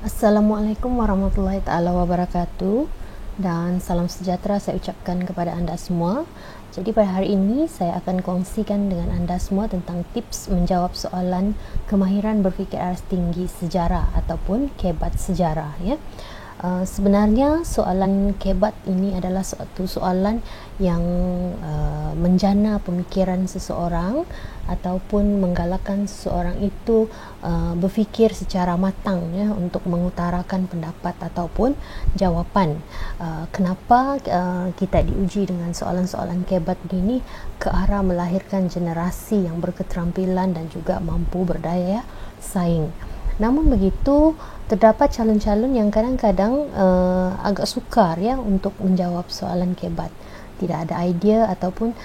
Assalamualaikum warahmatullahi taala wabarakatuh, dan salam sejahtera saya ucapkan kepada anda semua. Jadi pada hari ini saya akan kongsikan dengan anda semua tentang tips menjawab soalan kemahiran berfikir aras tinggi sejarah ataupun kebat sejarah, ya. Sebenarnya soalan kebat ini adalah suatu soalan yang menjana pemikiran seseorang ataupun menggalakkan seseorang itu berfikir secara matang, ya, untuk mengutarakan pendapat ataupun jawapan. Kenapa kita diuji dengan soalan-soalan kebat begini? Ke arah melahirkan generasi yang berketerampilan dan juga mampu berdaya saing. Namun begitu, terdapat calon-calon yang kadang-kadang agak sukar, ya, untuk menjawab soalan kebat. Tidak ada idea ataupun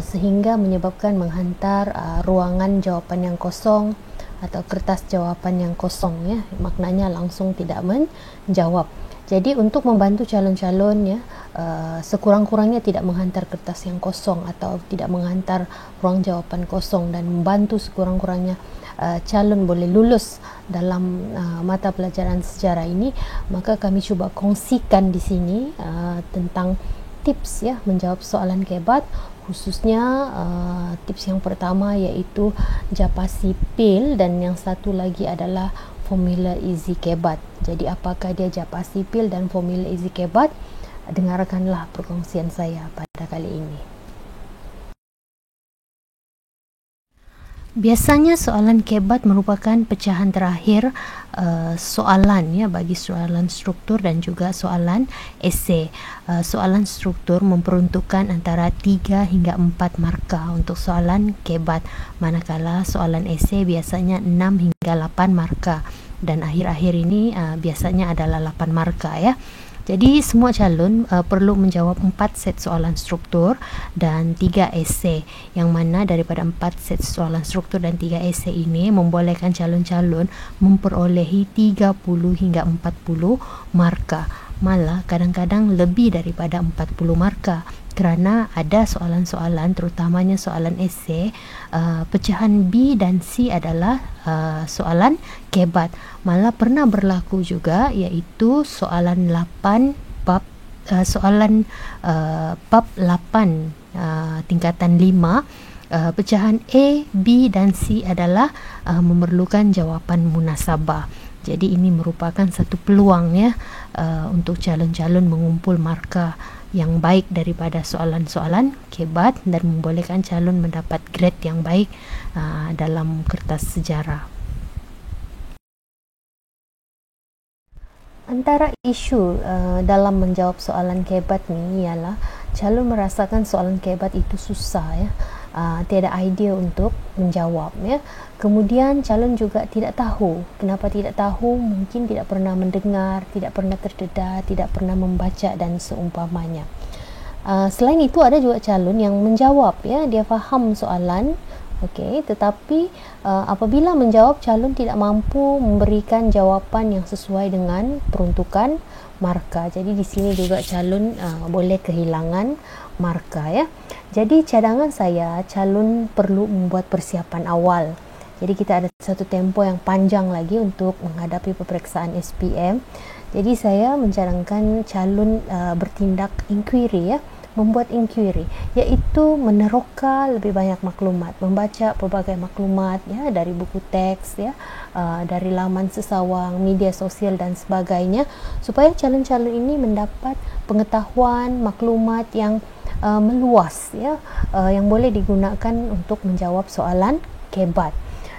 sehingga menyebabkan menghantar ruangan jawapan yang kosong atau kertas jawapan yang kosong, ya. Maknanya langsung tidak menjawab. Jadi untuk membantu calon-calon, ya, sekurang-kurangnya tidak menghantar kertas yang kosong atau tidak menghantar ruang jawapan kosong, dan membantu sekurang-kurangnya calon boleh lulus dalam mata pelajaran sejarah ini, maka kami cuba kongsikan di sini tentang tips, ya, menjawab soalan kebat, khususnya tips yang pertama iaitu japasi pil, dan yang satu lagi adalah formula easy kebat. Jadi apakah dia japasi pil dan formula easy kebat? Dengarkanlah perkongsian saya pada kali ini. Biasanya soalan kebat merupakan pecahan terakhir soalan, ya, bagi soalan struktur dan juga soalan esei. Soalan struktur memperuntukkan antara 3 hingga 4 markah untuk soalan kebat, manakala soalan esei biasanya 6 hingga 8 markah, dan akhir-akhir ini biasanya adalah 8 markah, ya. Jadi semua calon perlu menjawab 4 set soalan struktur dan 3 esei, yang mana daripada 4 set soalan struktur dan 3 esei ini membolehkan calon-calon memperolehi 30 hingga 40 markah. Malah kadang-kadang lebih daripada 40 markah, kerana ada soalan-soalan, terutamanya soalan esei, pecahan B dan C adalah soalan kebat. Malah pernah berlaku juga, iaitu soalan 8 bab bab 8 tingkatan 5, pecahan A, B dan C adalah memerlukan jawapan munasabah. Jadi ini merupakan satu peluang, ya, untuk calon-calon mengumpul markah yang baik daripada soalan-soalan kebat dan membolehkan calon mendapat grade yang baik dalam kertas sejarah. Antara isu dalam menjawab soalan kebat ni ialah calon merasakan soalan kebat itu susah, ya. Tiada idea untuk menjawab, ya. Kemudian calon juga tidak tahu. Kenapa tidak tahu? Mungkin tidak pernah mendengar, tidak pernah terdedah, tidak pernah membaca dan seumpamanya. Selain itu ada juga calon yang menjawab, ya, dia faham soalan, okey, tetapi apabila menjawab calon tidak mampu memberikan jawapan yang sesuai dengan peruntukan markah. Jadi di sini juga calon boleh kehilangan markah, ya. Jadi cadangan saya, calon perlu membuat persiapan awal. Jadi kita ada satu tempoh yang panjang lagi untuk menghadapi peperiksaan SPM. Jadi saya mencadangkan calon bertindak inquiry, ya, membuat inquiry, iaitu meneroka lebih banyak maklumat, membaca pelbagai maklumat, ya, dari buku teks, ya, dari laman sesawang, media sosial dan sebagainya, supaya calon-calon ini mendapat pengetahuan, maklumat yang meluas, ya, yang boleh digunakan untuk menjawab soalan kebat.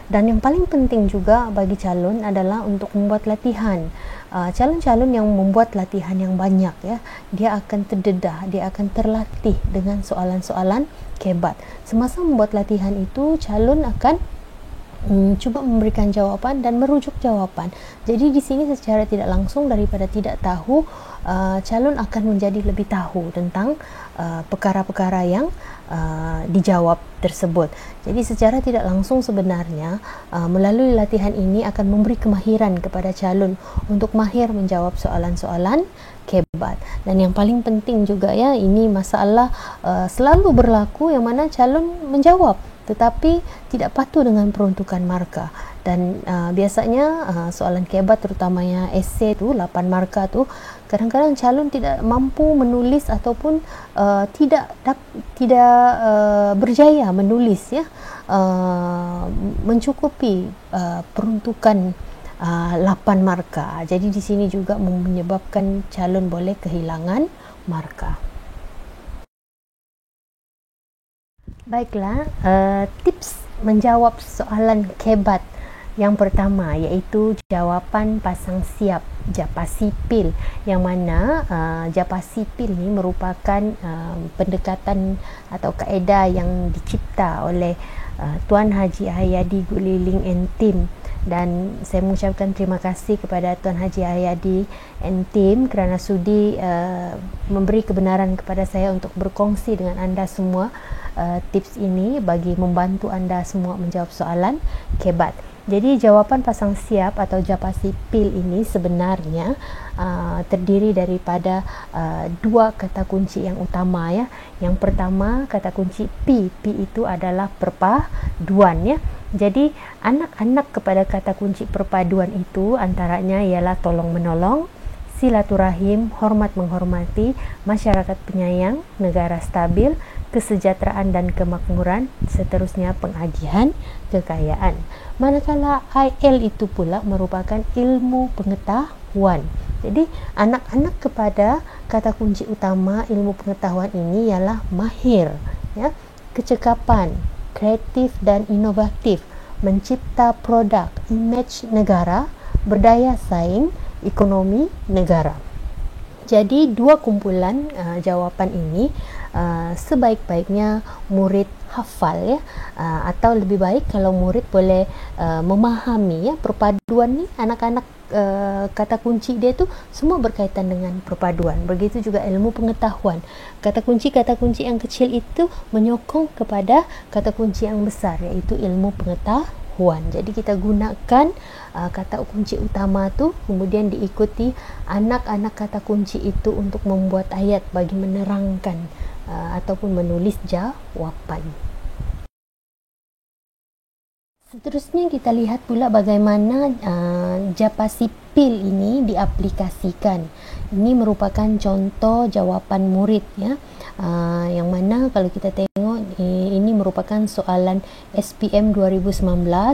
Dan yang paling penting juga bagi calon adalah untuk membuat latihan. Calon-calon yang membuat latihan yang banyak, ya, dia akan terdedah, dia akan terlatih dengan soalan-soalan kebat. Semasa membuat latihan itu, calon akan cuba memberikan jawapan dan merujuk jawapan. Jadi di sini secara tidak langsung, daripada tidak tahu, calon akan menjadi lebih tahu tentang perkara-perkara yang dijawab tersebut. Jadi secara tidak langsung sebenarnya melalui latihan ini akan memberi kemahiran kepada calon untuk mahir menjawab soalan-soalan kebat. Dan yang paling penting juga, ya, ini masalah selalu berlaku yang mana calon menjawab tetapi tidak patuh dengan peruntukan markah. Dan biasanya soalan kebat terutamanya esei tu 8 markah tu, kadang-kadang calon tidak mampu menulis ataupun tidak berjaya menulis ya mencukupi peruntukan 8 markah. Jadi di sini juga menyebabkan calon boleh kehilangan markah. Baiklah, tips menjawab soalan kebat yang pertama iaitu jawapan pasang siap japasipil, yang mana japasipil ni merupakan pendekatan atau kaedah yang dicipta oleh Tuan Haji Ahyadi Guliling and Team. Dan saya mengucapkan terima kasih kepada Tuan Haji Ahyadi and Team kerana sudi memberi kebenaran kepada saya untuk berkongsi dengan anda semua tips ini bagi membantu anda semua menjawab soalan kebat. Jadi jawapan pasang siap atau japasipil ini sebenarnya terdiri daripada dua kata kunci yang utama ya. Yang pertama kata kunci P. P itu adalah perpaduan ya. Jadi anak-anak kepada kata kunci perpaduan itu antaranya ialah tolong menolong, silaturahim, hormat menghormati, masyarakat penyayang, negara stabil, kesejahteraan dan kemakmuran, seterusnya pengagihan kekayaan. Manakala IL itu pula merupakan ilmu pengetahuan. Jadi anak-anak kepada kata kunci utama ilmu pengetahuan ini ialah mahir ya, kecekapan, kreatif dan inovatif, mencipta produk, image negara, berdaya saing, ekonomi negara. Jadi dua kumpulan jawapan ini sebaik-baiknya murid hafal ya, atau lebih baik kalau murid boleh memahami ya perpaduan ni. Anak-anak kata kunci dia tu semua berkaitan dengan perpaduan. Begitu juga ilmu pengetahuan. Kata kunci yang kecil itu menyokong kepada kata kunci yang besar iaitu ilmu pengetahuan. Jadi kita gunakan kata kunci utama tu, kemudian diikuti anak-anak kata kunci itu untuk membuat ayat bagi menerangkan ataupun menulis jawapan. Seterusnya kita lihat pula bagaimana japasipil ini diaplikasikan. Ini merupakan contoh jawapan murid ya. Yang mana kalau kita tengok ini merupakan soalan SPM 2019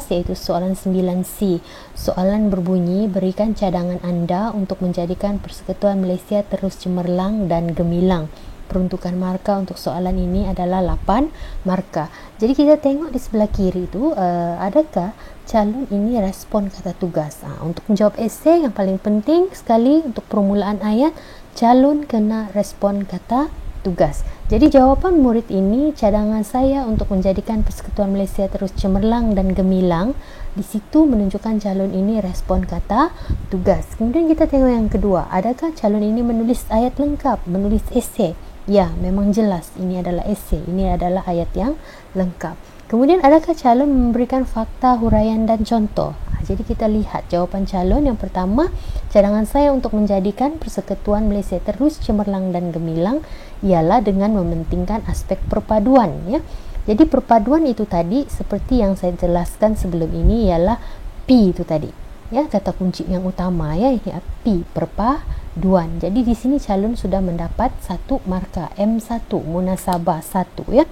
iaitu soalan 9C. Soalan berbunyi, berikan cadangan anda untuk menjadikan Persekutuan Malaysia terus cemerlang dan gemilang. Peruntukan markah untuk soalan ini adalah 8 markah. Jadi kita tengok di sebelah kiri tu adakah calon ini respon kata tugas. Untuk menjawab esei yang paling penting sekali untuk permulaan ayat, calon kena respon kata tugas. Jadi jawapan murid ini, cadangan saya untuk menjadikan Persekutuan Malaysia terus cemerlang dan gemilang, di situ menunjukkan calon ini respon kata tugas. Kemudian kita tengok yang kedua, adakah calon ini menulis ayat lengkap, menulis esei? Ya, memang jelas ini adalah esei, ini adalah ayat yang lengkap. Kemudian adakah calon memberikan fakta, huraian dan contoh? Jadi kita lihat jawapan calon yang pertama, cadangan saya untuk menjadikan Persekutuan Malaysia terus cemerlang dan gemilang ialah dengan mementingkan aspek perpaduan ya. Jadi perpaduan itu tadi seperti yang saya jelaskan sebelum ini ialah P itu tadi ya, kata kunci yang utama ya, ini P, perpaduan. Jadi di sini calon sudah mendapat 1 markah, M1, munasabah 1 ya.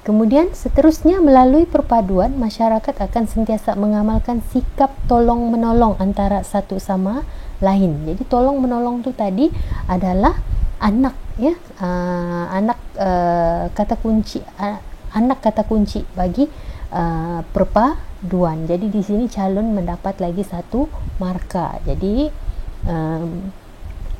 Kemudian seterusnya melalui perpaduan masyarakat akan sentiasa mengamalkan sikap tolong menolong antara satu sama lain. Jadi tolong menolong tu tadi adalah anak ya, kata kunci anak kata kunci bagi perpaduan. Jadi di sini calon mendapat lagi 1 markah. Jadi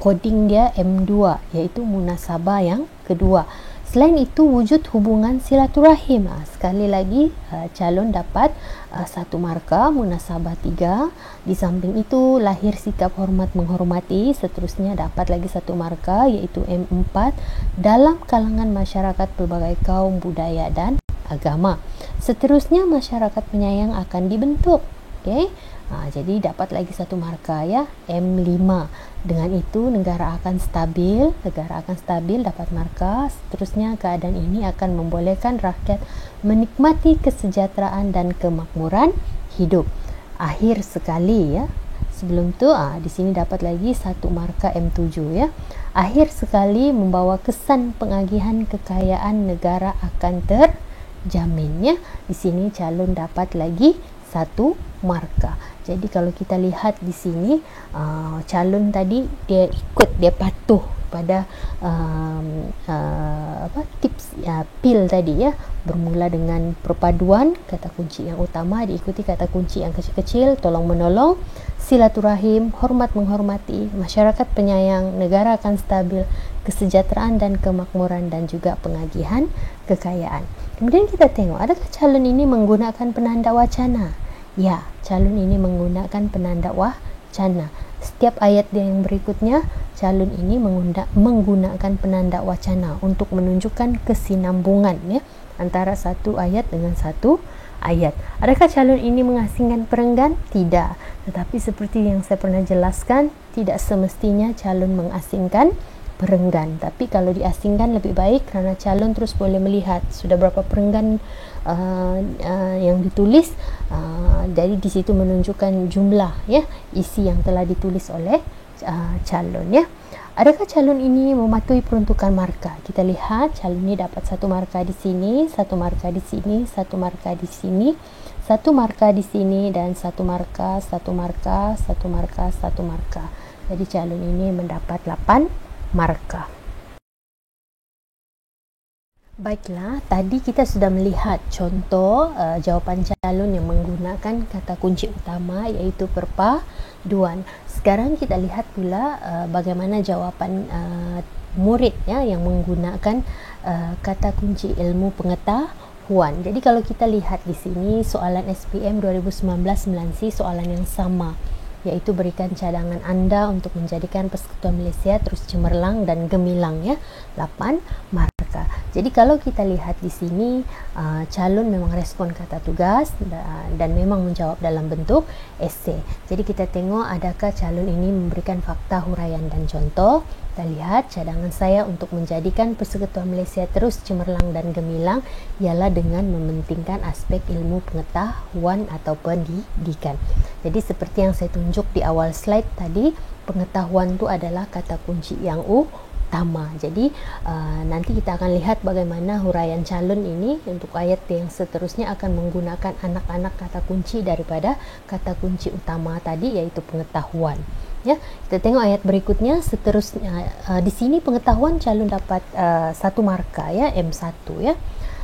coding dia M2 iaitu munasabah yang kedua. Selain itu wujud hubungan silaturahim. Sekali lagi calon dapat 1 markah, munasabah 3. Di samping itu lahir sikap hormat menghormati, seterusnya dapat lagi 1 markah iaitu M4 dalam kalangan masyarakat pelbagai kaum, budaya dan agama. Seterusnya masyarakat penyayang akan dibentuk. Okey. Jadi dapat lagi satu markah ya, M5. Dengan itu negara akan stabil, dapat markah. Seterusnya keadaan ini akan membolehkan rakyat menikmati kesejahteraan dan kemakmuran hidup. Akhir sekali ya. Sebelum tu di sini dapat lagi satu markah M7 ya. Akhir sekali membawa kesan pengagihan kekayaan negara akan terjamin ya. Di sini calon dapat lagi satu markah. Jadi kalau kita lihat di sini calon tadi dia patuh pada tips PIL tadi ya, bermula dengan perpaduan kata kunci yang utama diikuti kata kunci yang kecil-kecil, tolong menolong, silaturahim, hormat menghormati, masyarakat penyayang, negara akan stabil, kesejahteraan dan kemakmuran, dan juga pengagihan kekayaan. Kemudian kita tengok, adakah calon ini menggunakan penanda wacana? Ya, calon ini menggunakan penanda wacana. Setiap ayat dia yang berikutnya, calon ini menggunakan penanda wacana untuk menunjukkan kesinambungan ya, antara satu ayat dengan satu ayat. Adakah calon ini mengasingkan perenggan? Tidak. Tetapi seperti yang saya pernah jelaskan, tidak semestinya calon mengasingkan perenggan. Tapi kalau diasingkan lebih baik, kerana calon terus boleh melihat sudah berapa perenggan yang ditulis. Jadi di situ menunjukkan jumlah ya, isi yang telah ditulis oleh calon ya. Adakah calon ini mematuhi peruntukan markah? Kita lihat calon ini dapat satu markah di sini, satu markah di sini, satu markah di sini, satu markah di sini, dan satu markah, satu markah, satu markah, satu markah. Jadi calon ini mendapat 8 markah. Baiklah, tadi kita sudah melihat contoh jawapan calon yang menggunakan kata kunci utama, iaitu perpaduan. Sekarang kita lihat pula bagaimana jawapan murid ya, yang menggunakan kata kunci ilmu pengetahuan. Jadi kalau kita lihat di sini soalan SPM 2019-9C, soalan yang sama, iaitu berikan cadangan anda untuk menjadikan Persekutuan Malaysia terus cemerlang dan gemilang ya, 8 markah. Jadi kalau kita lihat di sini calon memang respon kata tugas dan memang menjawab dalam bentuk esei. Jadi kita tengok adakah calon ini memberikan fakta, huraian dan contoh. Kita lihat cadangan saya untuk menjadikan Persekutuan Malaysia terus cemerlang dan gemilang ialah dengan mementingkan aspek ilmu pengetahuan atau pendidikan. Jadi seperti yang saya tunjuk di awal slide tadi, pengetahuan itu adalah kata kunci yang utama. Jadi nanti kita akan lihat bagaimana huraian calon ini untuk ayat yang seterusnya akan menggunakan anak-anak kata kunci daripada kata kunci utama tadi, yaitu pengetahuan. Ya, kita tengok ayat berikutnya. Seterusnya di sini pengetahuan calon dapat satu markah ya, M1 ya.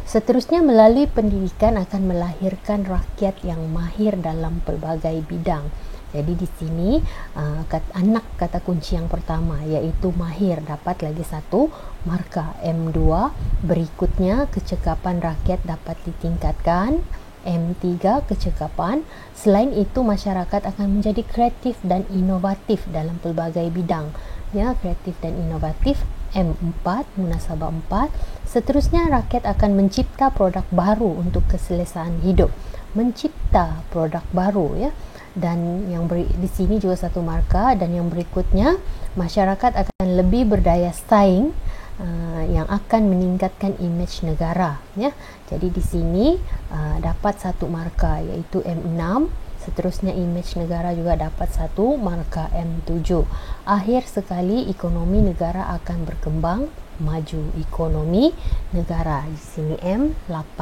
Seterusnya, melalui pendidikan akan melahirkan rakyat yang mahir dalam pelbagai bidang. Jadi di sini anak kata kunci yang pertama, yaitu mahir, dapat lagi satu markah, M2. Berikutnya, kecekapan rakyat dapat ditingkatkan, M3, kecekapan. Selain itu, masyarakat akan menjadi kreatif dan inovatif dalam pelbagai bidang ya, kreatif dan inovatif, M4, munasabah 4. Seterusnya, rakyat akan mencipta produk baru untuk keselesaan hidup, mencipta produk baru ya. Dan yang di sini juga satu markah. Dan yang berikutnya, masyarakat akan lebih berdaya saing yang akan meningkatkan imej negara ya. Jadi di sini dapat satu markah, yaitu M6. Seterusnya, imej negara juga dapat satu markah, M7. Akhir sekali, ekonomi negara akan berkembang maju, ekonomi negara, di sini M8.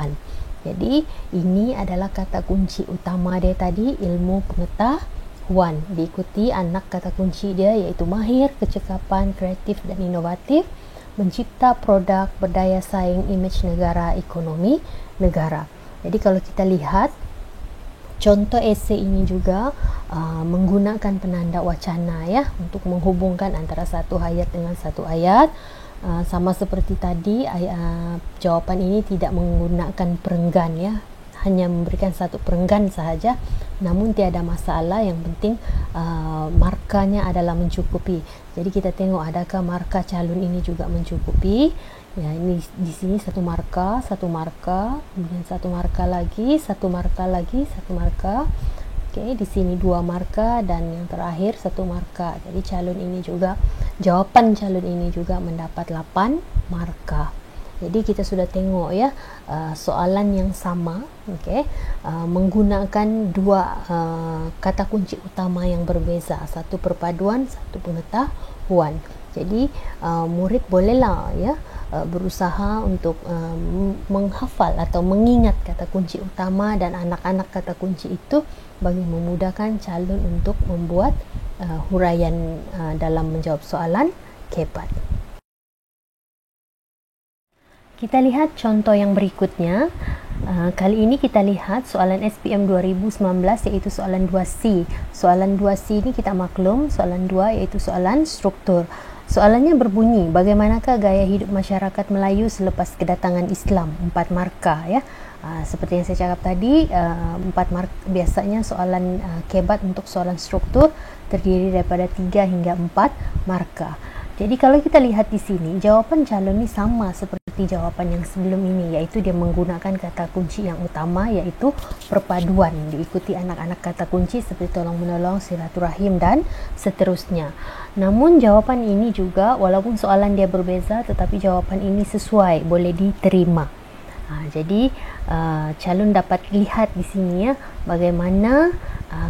Jadi ini adalah kata kunci utama dia tadi, ilmu pengetahuan. Diikuti anak kata kunci dia, yaitu mahir, kecekapan, kreatif dan inovatif, mencipta produk, berdaya saing, imej negara, ekonomi negara. Jadi kalau kita lihat contoh esei ini juga menggunakan penanda wacana ya, untuk menghubungkan antara satu ayat dengan satu ayat. Sama seperti tadi, jawapan ini tidak menggunakan perenggan ya, hanya memberikan satu perenggan sahaja, namun tiada masalah, yang penting markanya adalah mencukupi. Jadi kita tengok adakah markah calon ini juga mencukupi ya. Ini di sini satu markah, kemudian satu markah lagi, satu markah lagi, satu markah, Okey, di sini 2 markah dan yang terakhir 1 markah. Jadi calon ini juga, jawapan calon ini juga mendapat 8 markah. Jadi kita sudah tengok ya, soalan yang sama, okey, menggunakan dua kata kunci utama yang berbeza, satu perpaduan, satu pengetahuan. Jadi murid bolehlah ya berusaha untuk menghafal atau mengingat kata kunci utama dan anak-anak kata kunci itu bagi memudahkan calon untuk membuat huraian dalam menjawab soalan KEBAT. Kita lihat contoh yang berikutnya. Kali ini kita lihat soalan SPM 2019 iaitu soalan 2C. Soalan 2C ini kita maklum, soalan 2 iaitu soalan struktur. Soalannya berbunyi, bagaimanakah gaya hidup masyarakat Melayu selepas kedatangan Islam? 4 markah ya. Seperti yang saya cakap tadi, 4 markah. Biasanya soalan KEBAT untuk soalan struktur terdiri daripada 3 hingga 4 markah. Jadi kalau kita lihat di sini, jawapan calon ini sama seperti jawapan yang sebelum ini, iaitu dia menggunakan kata kunci yang utama iaitu perpaduan, diikuti anak-anak kata kunci seperti tolong menolong, silaturahim dan seterusnya. Namun jawapan ini juga, walaupun soalan dia berbeza, tetapi jawapan ini sesuai, boleh diterima. Jadi calon dapat lihat di sini ya, bagaimana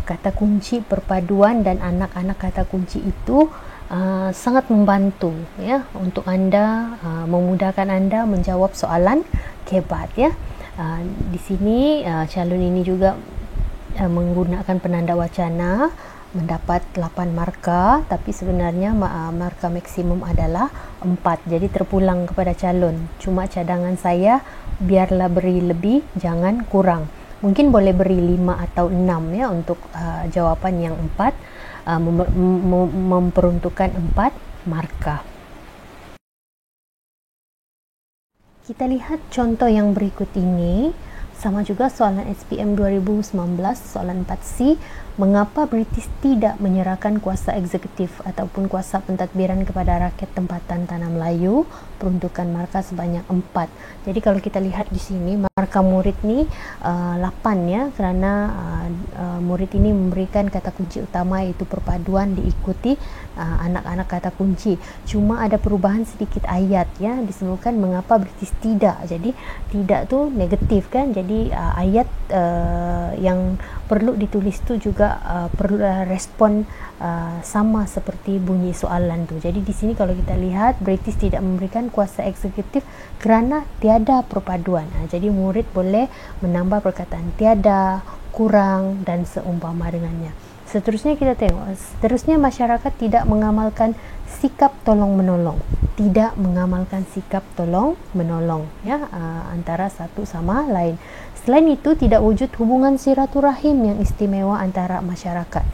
kata kunci perpaduan dan anak-anak kata kunci itu sangat membantu ya untuk anda, memudahkan anda menjawab soalan KEBAT ya. Di sini calon ini juga menggunakan penanda wacana, mendapat 8 markah, tapi sebenarnya markah maksimum adalah 4. Jadi terpulang kepada calon. Cuma cadangan saya, biarlah beri lebih, jangan kurang. Mungkin boleh beri 5 atau 6 ya untuk jawapan yang 4, memperuntukkan 4 markah. Kita lihat contoh yang berikut ini. Sama juga soalan SPM 2019, soalan 4C. Mengapa British tidak menyerahkan kuasa eksekutif ataupun kuasa pentadbiran kepada rakyat tempatan Tanah Melayu? Peruntukan markah sebanyak 4. Jadi kalau kita lihat di sini, markah murid ni 8 ya, kerana murid ini memberikan kata kunci utama iaitu perpaduan, diikuti anak-anak kata kunci. Cuma ada perubahan sedikit ayat ya, disebutkan mengapa British tidak. Jadi tidak tu negatif kan, jadi ayat yang perlu ditulis tu juga perlu respon sama seperti bunyi soalan tu. Jadi di sini kalau kita lihat, British tidak memberikan kuasa eksekutif kerana tiada perpaduan. Jadi murid boleh menambah perkataan tiada, kurang dan seumpama dengannya. Seterusnya kita tengok, seterusnya masyarakat tidak mengamalkan sikap tolong menolong. Tidak mengamalkan sikap tolong menolong ya, antara satu sama lain. Selain itu, tidak wujud hubungan silaturahim yang istimewa antara masyarakat.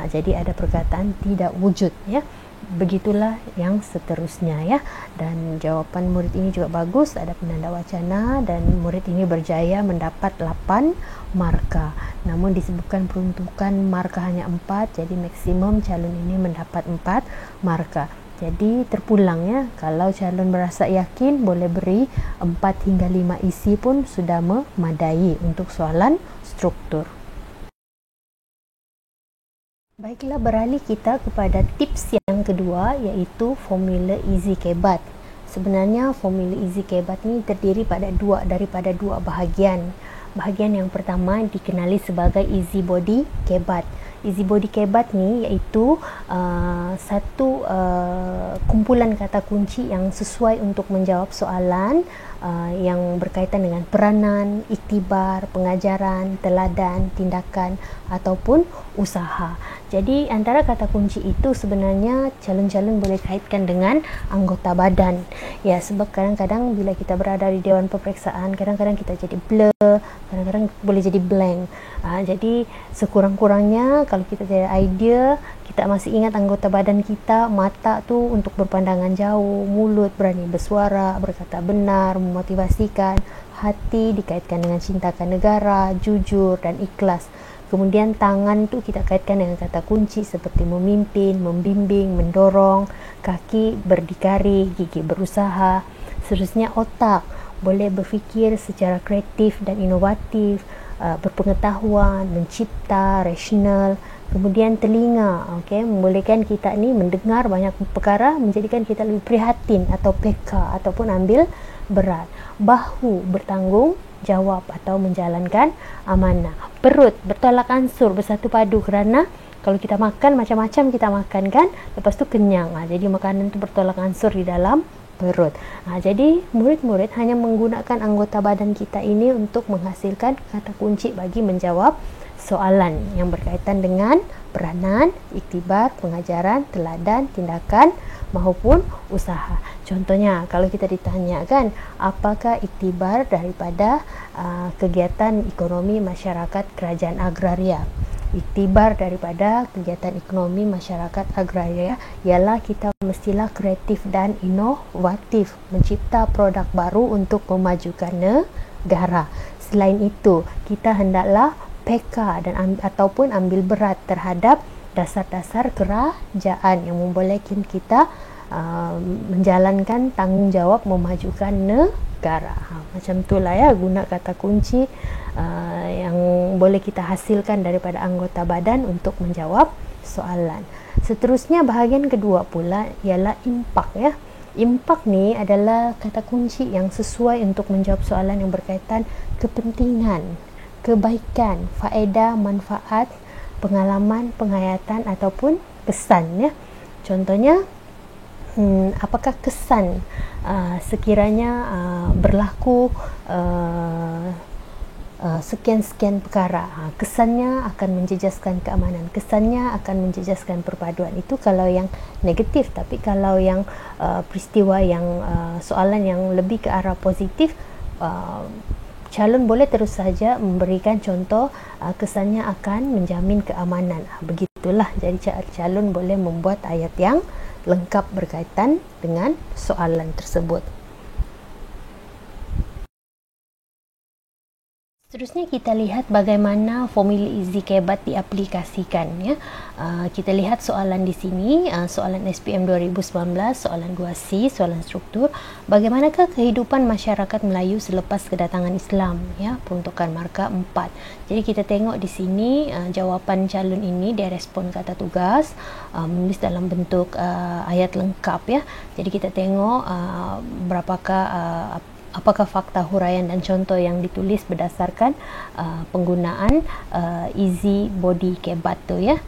Jadi ada perkataan tidak wujud ya. Begitulah yang seterusnya ya. Dan jawapan murid ini juga bagus, ada penanda wacana dan murid ini berjaya mendapat 8 markah. Namun disebutkan peruntukan markah hanya 4, jadi maksimum calon ini mendapat 4 markah. Jadi terpulang ya, kalau calon merasa yakin boleh beri 4 hingga 5 isi pun sudah memadai untuk soalan struktur. Baiklah, beralih kita kepada tips yang kedua, iaitu formula Easy KEBAT. Sebenarnya formula Easy KEBAT ni terdiri daripada dua bahagian. Bahagian yang pertama dikenali sebagai Easy Body KEBAT. Easy Body KEBAT ni iaitu satu kumpulan kata kunci yang sesuai untuk menjawab soalan yang berkaitan dengan peranan, iktibar, pengajaran, teladan, tindakan ataupun usaha. Jadi antara kata kunci itu sebenarnya calon-calon boleh kaitkan dengan anggota badan. Ya, sebab kadang-kadang bila kita berada di Dewan Peperiksaan, kadang-kadang kita jadi blur, kadang-kadang boleh jadi blank. Jadi sekurang-kurangnya kalau kita ada idea, kita masih ingat anggota badan kita, mata tu untuk berpandangan jauh, mulut berani bersuara, berkata benar, memotivasikan, hati dikaitkan dengan cintakan negara, jujur dan ikhlas. Kemudian tangan tu kita kaitkan dengan kata kunci seperti memimpin, membimbing, mendorong, kaki berdikari, gigi berusaha. Seterusnya otak boleh berfikir secara kreatif dan inovatif, berpengetahuan, mencipta, rasional. Kemudian telinga, membolehkan kita ni mendengar banyak perkara, menjadikan kita lebih prihatin atau peka ataupun ambil berat. Bahu, bertanggung jawab atau menjalankan amanah. Perut, bertolak ansur, bersatu padu, kerana kalau kita makan macam-macam kita makan kan, lepas tu kenyang. Jadi makanan tu bertolak ansur di dalam perut. Jadi murid-murid hanya menggunakan anggota badan kita ini untuk menghasilkan kata kunci bagi menjawab soalan yang berkaitan dengan peranan, iktibar, pengajaran, teladan, tindakan maupun usaha. Contohnya, kalau kita ditanyakan apakah iktibar daripada kegiatan ekonomi masyarakat kerajaan agraria. Iktibar daripada kegiatan ekonomi masyarakat agraria ialah kita mestilah kreatif dan inovatif, mencipta produk baru untuk memajukan negara. Selain itu, kita hendaklah peka dan ataupun ambil berat terhadap dasar-dasar kerajaan yang membolehkan kita menjalankan tanggungjawab memajukan negara. Macam itulah ya, guna kata kunci yang boleh kita hasilkan daripada anggota badan untuk menjawab soalan. Seterusnya, bahagian kedua pula ialah impak ya. Impak ni adalah kata kunci yang sesuai untuk menjawab soalan yang berkaitan kepentingan, kebaikan, faedah, manfaat, pengalaman, penghayatan ataupun kesan ya. Contohnya, apakah kesan sekiranya berlaku sekian-sekian perkara. Kesannya akan menjejaskan keamanan, kesannya akan menjejaskan perpaduan. Itu kalau yang negatif. Tapi kalau yang peristiwa yang soalan yang lebih ke arah positif, calon boleh terus saja memberikan contoh kesannya akan menjamin keamanan. Begitulah, jadi calon boleh membuat ayat yang lengkap berkaitan dengan soalan tersebut. Seterusnya kita lihat bagaimana formula easy kebat diaplikasikan ya. Kita lihat soalan di sini, soalan SPM 2019, soalan 2C, soalan struktur. Bagaimanakah kehidupan masyarakat Melayu selepas kedatangan Islam ya, peruntukan markah 4. Jadi kita tengok di sini jawapan calon ini dia respon kata tugas, menulis dalam bentuk ayat lengkap ya. Jadi kita tengok apakah fakta huraian dan contoh yang ditulis berdasarkan penggunaan easy body kebat tu ya.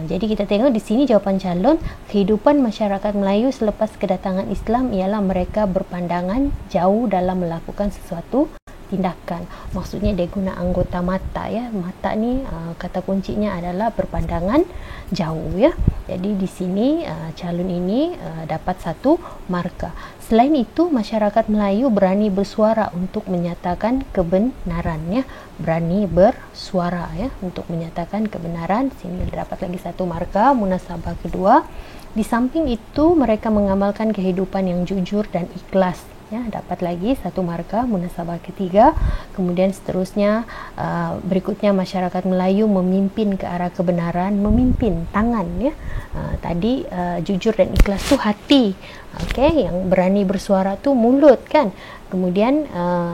Jadi kita tengok di sini jawapan calon, kehidupan masyarakat Melayu selepas kedatangan Islam ialah mereka berpandangan jauh dalam melakukan sesuatu tindakan. Maksudnya dia guna anggota mata ya. Mata ni kata kuncinya adalah berpandangan jauh ya. Jadi di sini calon ini dapat 1 markah. Selain itu, masyarakat Melayu berani bersuara untuk menyatakan kebenarannya. Berani bersuara ya untuk menyatakan kebenaran. Sini dapat lagi 1 markah. Munasabah kedua, di samping itu mereka mengamalkan kehidupan yang jujur dan ikhlas ya, dapat lagi 1 markah. Munasabah ketiga, kemudian seterusnya berikutnya masyarakat Melayu memimpin ke arah kebenaran, memimpin tangan ya. Tadi jujur dan ikhlas tu hati, yang berani bersuara tu mulut kan. Kemudian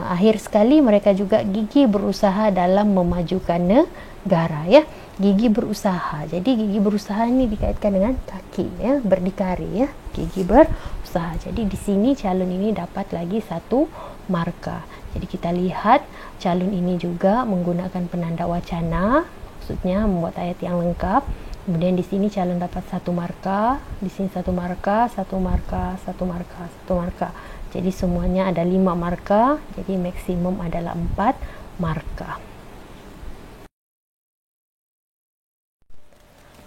akhir sekali mereka juga gigih berusaha dalam memajukan negara ya. Gigi berusaha. Jadi gigi berusaha ini dikaitkan dengan kaki ya, berdikari ya. Gigi berusaha. Jadi di sini calon ini dapat lagi 1 markah. Jadi kita lihat calon ini juga menggunakan penanda wacana, maksudnya membuat ayat yang lengkap. Kemudian di sini calon dapat 1 markah, di sini 1 markah, 1 markah, 1 markah, 1 markah. Jadi semuanya ada 5 markah. Jadi maksimum adalah 4 markah.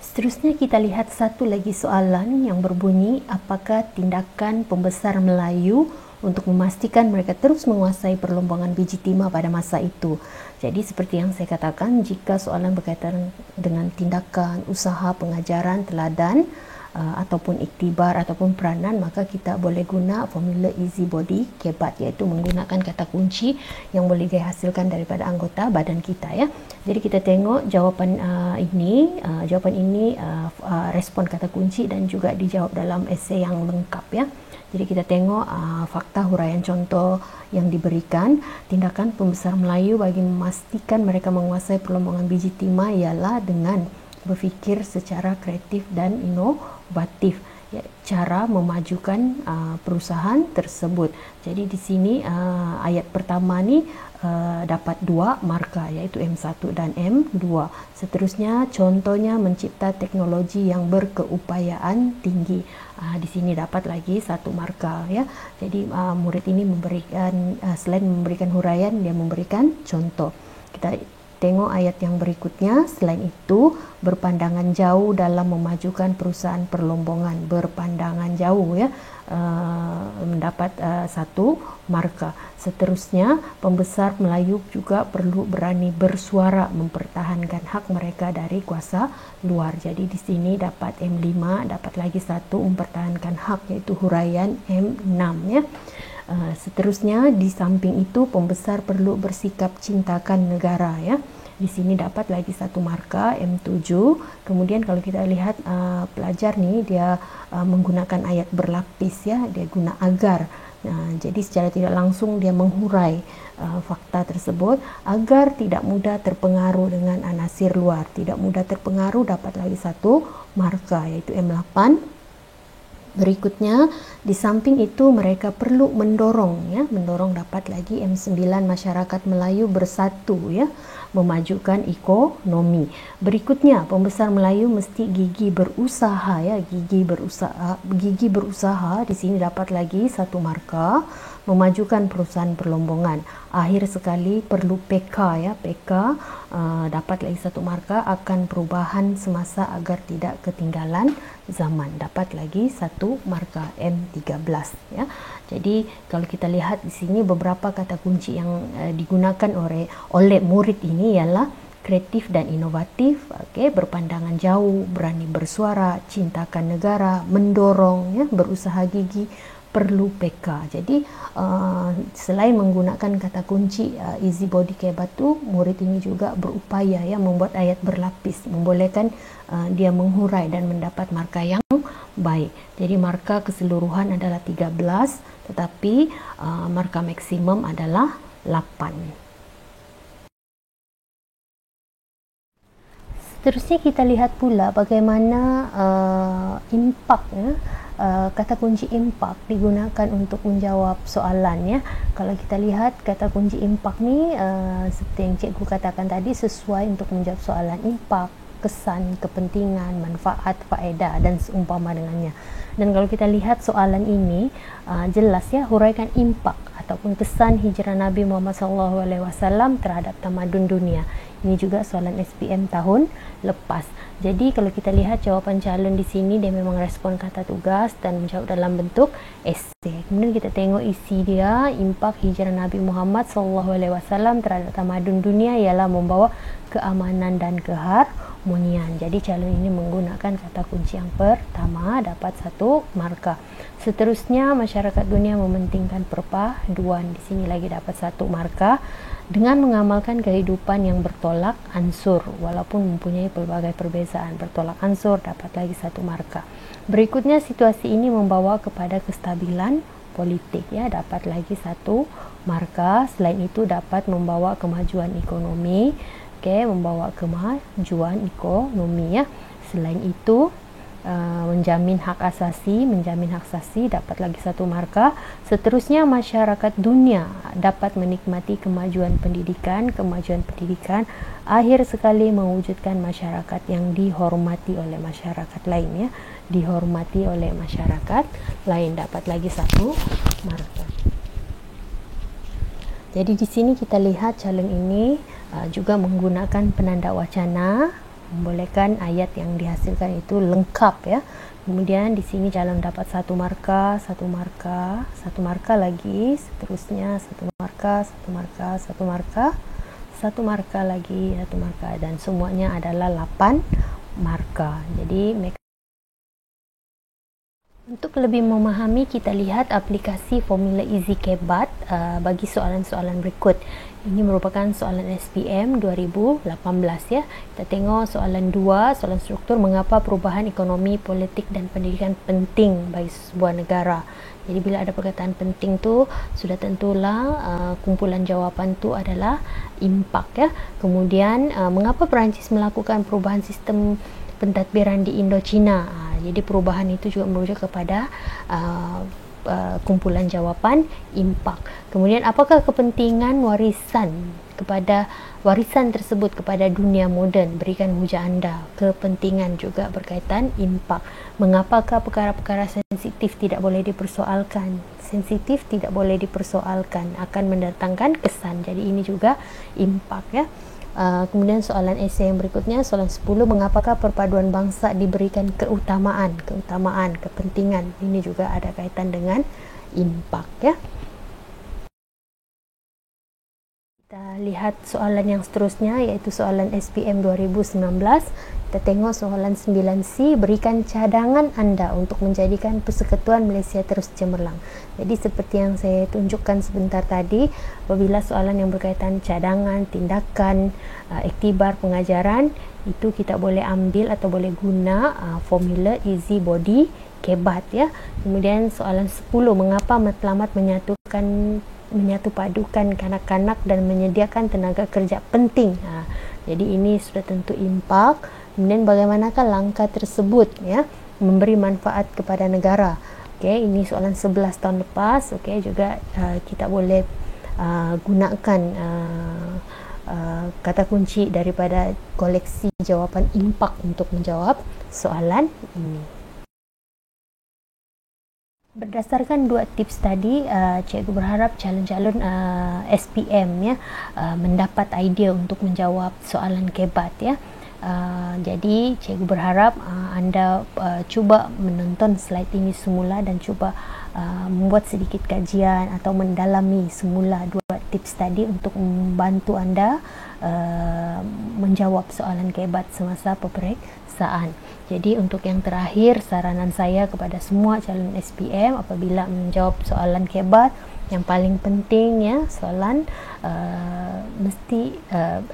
Seterusnya kita lihat satu lagi soalan yang berbunyi, apakah tindakan pembesar Melayu untuk memastikan mereka terus menguasai perlombangan biji timah pada masa itu. Jadi seperti yang saya katakan, jika soalan berkaitan dengan tindakan, usaha, pengajaran, teladan ataupun iktibar ataupun peranan, maka kita boleh guna formula easy body kebat, iaitu menggunakan kata kunci yang boleh dihasilkan daripada anggota badan kita ya. Jadi kita tengok jawapan ini respon kata kunci dan juga dijawab dalam esei yang lengkap ya. Jadi kita tengok fakta huraian contoh yang diberikan. Tindakan pembesar Melayu bagi memastikan mereka menguasai perlombongan biji timah ialah dengan berfikir secara kreatif dan inovatif, ya, cara memajukan perusahaan tersebut. Jadi di sini ayat pertama ni dapat 2 markah, iaitu M1 dan M2. Seterusnya contohnya mencipta teknologi yang berkeupayaan tinggi. Di sini dapat lagi 1 markah, ya. Jadi murid ini memberikan selain memberikan huraian, dia memberikan contoh. Kita tengok ayat yang berikutnya. Selain itu, berpandangan jauh dalam memajukan perusahaan perlombongan. Berpandangan jauh, ya, mendapat 1 markah. Seterusnya, pembesar Melayu juga perlu berani bersuara mempertahankan hak mereka dari kuasa luar. Jadi di sini dapat M5, dapat lagi 1 mempertahankan hak, yaitu huraian M6, ya. Seterusnya, di samping itu pembesar perlu bersikap cintakan negara, ya. Di sini dapat lagi 1 markah M7. Kemudian kalau kita lihat pelajar ni dia menggunakan ayat berlapis, ya, dia guna agar. Jadi secara tidak langsung dia menghurai fakta tersebut agar tidak mudah terpengaruh dengan anasir luar. Tidak mudah terpengaruh dapat lagi 1 markah, yaitu M8. Berikutnya, di samping itu mereka perlu mendorong, ya, mendorong dapat lagi M9, masyarakat Melayu bersatu, ya, memajukan ekonomi. Berikutnya, pembesar Melayu mesti gigi berusaha, ya, gigi berusaha. Di sini dapat lagi 1 markah, memajukan perusahaan perlombongan. Akhir sekali perlu PK, ya, PK dapat lagi 1 markah, akan perubahan semasa agar tidak ketinggalan zaman. Dapat lagi 1 markah M13, ya. Jadi kalau kita lihat di sini beberapa kata kunci yang digunakan oleh murid ini ialah kreatif dan inovatif, berpandangan jauh, berani bersuara, cintakan negara, mendorong, ya, berusaha gigi, perlu PK. Jadi selain menggunakan kata kunci easy body kebat tu, murid ini juga berupaya, ya, membuat ayat berlapis, membolehkan dia menghurai dan mendapat markah yang baik. Jadi markah keseluruhan adalah 13, tetapi markah maksimum adalah 8. Seterusnya kita lihat pula bagaimana impak, ya, kata kunci impak digunakan untuk menjawab soalan, ya. Kalau kita lihat kata kunci impak ni seperti yang cikgu katakan tadi, sesuai untuk menjawab soalan impak, kesan, kepentingan, manfaat, faedah dan seumpama dengannya. Dan kalau kita lihat soalan ini jelas, ya, huraikan impak ataupun kesan hijrah Nabi Muhammad SAW terhadap tamadun dunia. Ini juga soalan SPM tahun lepas. Jadi kalau kita lihat jawapan calon di sini, dia memang respon kata tugas dan menjawab dalam bentuk esei. Kemudian kita tengok isi dia, impak hijrah Nabi Muhammad SAW terhadap tamadun dunia ialah membawa keamanan dan keharmonian. Jadi calon ini menggunakan kata kunci yang pertama, dapat 1 markah. Seterusnya, masyarakat dunia mementingkan perpaduan. Di sini lagi dapat 1 markah. Dengan mengamalkan kehidupan yang bertolak ansur, walaupun mempunyai pelbagai perbezaan. Bertolak ansur dapat lagi 1 markah. Berikutnya, situasi ini membawa kepada kestabilan politik, ya, dapat lagi 1 markah. Selain itu dapat membawa kemajuan ekonomi, membawa kemajuan ekonomi, ya. Selain itu menjamin hak asasi, dapat lagi 1 markah. Seterusnya, masyarakat dunia dapat menikmati kemajuan pendidikan. Akhir sekali mewujudkan masyarakat yang dihormati oleh masyarakat lain, ya, dihormati oleh masyarakat lain, dapat lagi 1 markah. Jadi di sini kita lihat calon ini juga menggunakan penanda wacana, membolehkan ayat yang dihasilkan itu lengkap, ya. Kemudian di sini calon dapat 1 markah, 1 markah lagi, seterusnya 1 markah, 1 markah, 1 markah, 1 markah lagi, 1 markah, dan semuanya adalah 8 markah. Jadi untuk lebih memahami, kita lihat aplikasi formula Easy Kebat bagi soalan-soalan berikut. Ini merupakan soalan SPM 2018, ya. Kita tengok soalan 2, soalan struktur, mengapa perubahan ekonomi, politik dan pendidikan penting bagi sebuah negara. Jadi bila ada perkataan penting tu, sudah tentulah kumpulan jawapan tu adalah impak ya. Kemudian mengapa Perancis melakukan perubahan sistem pentadbiran di Indochina? Jadi perubahan itu juga merujuk kepada kumpulan jawapan impak. Kemudian apakah kepentingan warisan tersebut kepada dunia moden? Berikan hujah anda. Kepentingan juga berkaitan impak. Mengapakah perkara-perkara sensitif tidak boleh dipersoalkan? Sensitif tidak boleh dipersoalkan, akan mendatangkan kesan. Jadi ini juga impak ya. Kemudian soalan esei yang berikutnya, soalan 10, mengapakah perpaduan bangsa diberikan keutamaan, kepentingan. Ini juga ada kaitan dengan impak ya. Kita lihat soalan yang seterusnya, iaitu soalan SPM 2019. Kita tengok soalan 9C, berikan cadangan anda untuk menjadikan Persekutuan Malaysia terus cemerlang. Jadi seperti yang saya tunjukkan sebentar tadi, apabila soalan yang berkaitan cadangan, tindakan, iktibar pengajaran, itu kita boleh ambil atau boleh guna formula easy body kebat ya. Kemudian soalan 10, mengapa matlamat menyatu padukan kanak-kanak dan menyediakan tenaga kerja penting. Jadi ini sudah tentu impak. Kemudian bagaimanakah langkah tersebut ya memberi manfaat kepada negara. Okey, ini soalan 11 tahun lepas. Okey, juga kita boleh gunakan kata kunci daripada koleksi jawapan impak untuk menjawab soalan ini. Berdasarkan 2 tips tadi, cikgu berharap calon-calon SPM ya mendapat idea untuk menjawab soalan kebat ya. Jadi cikgu berharap anda cuba menonton slide ini semula dan cuba membuat sedikit kajian atau mendalami semula 2 tips tadi untuk membantu anda menjawab soalan kebat semasa peperiksaan. Jadi untuk yang terakhir, saranan saya kepada semua calon SPM apabila menjawab soalan kebat, yang paling penting ya soalan mesti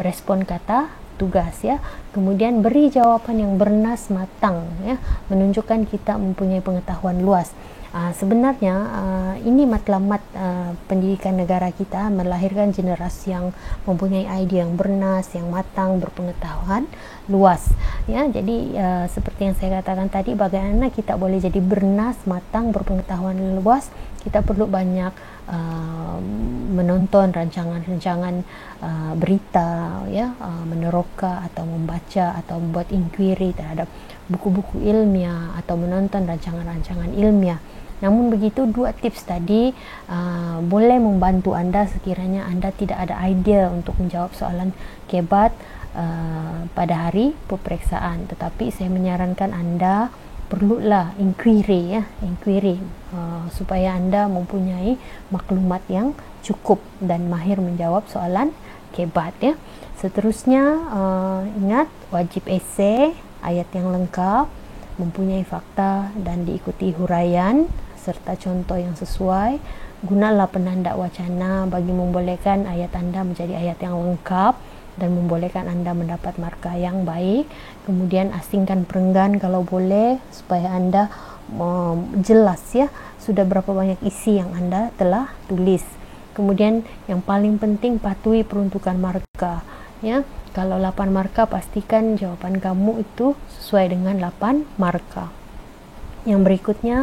respon kata tugas ya. Kemudian beri jawapan yang bernas matang ya, menunjukkan kita mempunyai pengetahuan luas. Sebenarnya ini matlamat pendidikan negara kita, melahirkan generasi yang mempunyai idea yang bernas, yang matang, berpengetahuan luas ya. Jadi seperti yang saya katakan tadi, bagaimana kita boleh jadi bernas, matang, berpengetahuan luas, kita perlu banyak menonton rancangan-rancangan berita ya, meneroka atau membaca atau membuat inquiry terhadap buku-buku ilmiah atau menonton rancangan-rancangan ilmiah. Namun begitu, 2 tips tadi boleh membantu anda sekiranya anda tidak ada idea untuk menjawab soalan kebat pada hari peperiksaan. Tetapi saya menyarankan anda perlulah inquiry supaya anda mempunyai maklumat yang cukup dan mahir menjawab soalan kebat ya. Seterusnya ingat, wajib esei ayat yang lengkap, mempunyai fakta dan diikuti huraian serta contoh yang sesuai. Gunalah penanda wacana bagi membolehkan ayat anda menjadi ayat yang lengkap dan membolehkan anda mendapat markah yang baik. Kemudian asingkan perenggan kalau boleh supaya anda jelas ya sudah berapa banyak isi yang anda telah tulis. Kemudian yang paling penting, patuhi peruntukan markah ya. Kalau 8 markah, pastikan jawaban kamu itu sesuai dengan 8 markah. Yang berikutnya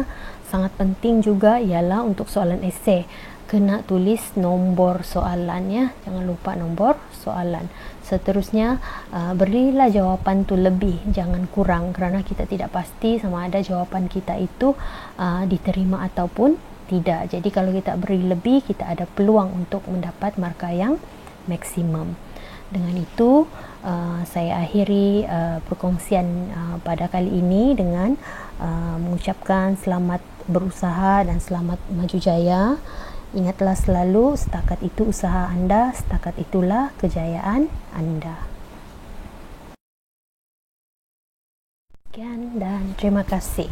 sangat penting juga ialah untuk soalan esei, kena tulis nombor soalan ya, jangan lupa nombor soalan. Seterusnya berilah jawapan tu lebih, jangan kurang, kerana kita tidak pasti sama ada jawapan kita itu diterima ataupun tidak. Jadi kalau kita beri lebih, kita ada peluang untuk mendapat markah yang maksimum. Dengan itu saya akhiri perkongsian pada kali ini dengan mengucapkan selamat berusaha dan selamat maju jaya. Ingatlah selalu, setakat itu usaha anda, setakat itulah kejayaan anda. Sekian dan terima kasih.